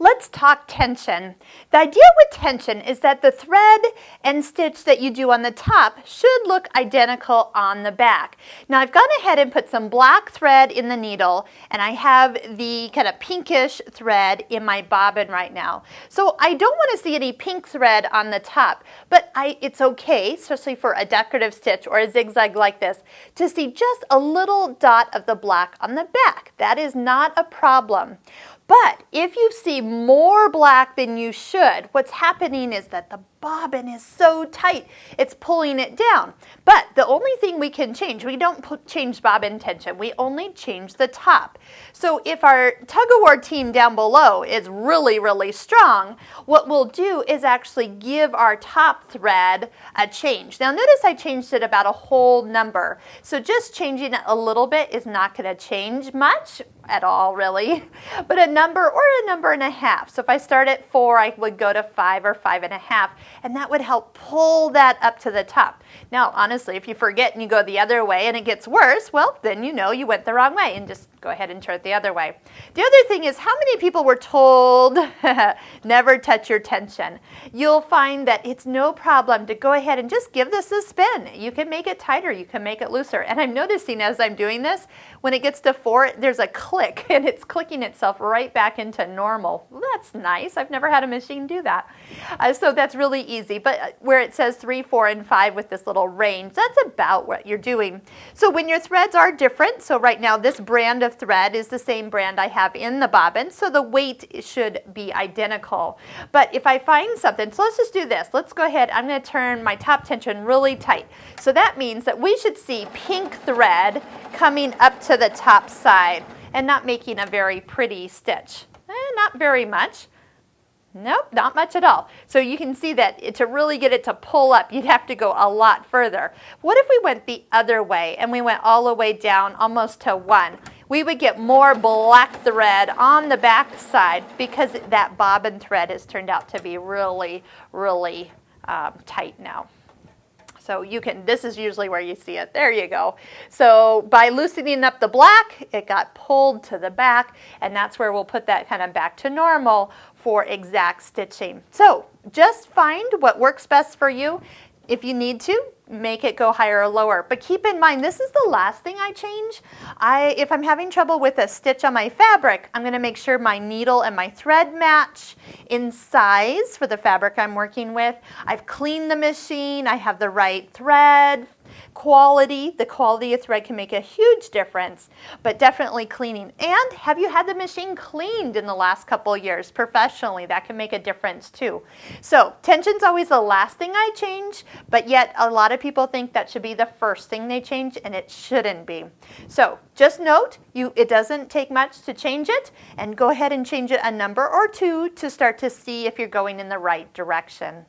Let's talk tension. The idea with tension is that the thread and stitch that you do on the top should look identical on the back. Now I've gone ahead and put some black thread in the needle, and I have the kind of pinkish thread in my bobbin right now. So I don't want to see any pink thread on the top, but it's okay, especially for a decorative stitch or a zigzag like this, to see just a little dot of the black on the back. That is not a problem. But if you see more black than you should, what's happening is that the bobbin is so tight, it's pulling it down. But the only thing we can change, we don't change bobbin tension, we only change the top. So if our tug-of-war team down below is really, really strong, what we'll do is actually give our top thread a change. Now notice I changed it about a whole number. So just changing it a little bit is not going to change much at all, really, but a number or a number and a half. So if I start at 4, I would go to 5 or 5.5, and that would help pull that up to the top. Now, honestly, if you forget and you go the other way and it gets worse, well, then you know you went the wrong way and just go ahead and turn it the other way. The other thing is, how many people were told never touch your tension? You'll find that it's no problem to go ahead and just give this a spin. You can make it tighter, you can make it looser. And I'm noticing as I'm doing this, when it gets to 4, there's a click and it's clicking itself right back into normal. Well, that's nice. I've never had a machine do that. So that's really easy. But where it says 3, 4, and 5 with this little range, that's about what you're doing. So when your threads are different, so right now this brand of thread is the same brand I have in the bobbin, so the weight should be identical. But if I find something, so let's just do this. Let's go ahead. I'm going to turn my top tension really tight. So that means that we should see pink thread coming up to the top side and not making a very pretty stitch. Not very much. Nope, not much at all. So you can see that to really get it to pull up, you'd have to go a lot further. What if we went the other way and we went all the way down almost to 1? We would get more black thread on the back side because that bobbin thread has turned out to be really, really tight now. So you can, this is usually where you see it. There you go. So by loosening up the black, it got pulled to the back, and that's where we'll put that kind of back to normal for exact stitching. So just find what works best for you. If you need to, make it go higher or lower. But keep in mind, this is the last thing I change. If I'm having trouble with a stitch on my fabric, I'm going to make sure my needle and my thread match in size for the fabric I'm working with. I've cleaned the machine. I have the right thread quality. The quality of thread can make a huge difference, but definitely cleaning. And have you had the machine cleaned in the last couple of years professionally? That can make a difference too. So tension's always the last thing I change, but yet a lot of people think that should be the first thing they change, and it shouldn't be. So just note, it doesn't take much to change it, and go ahead and change it a number or 2 to start to see if you're going in the right direction.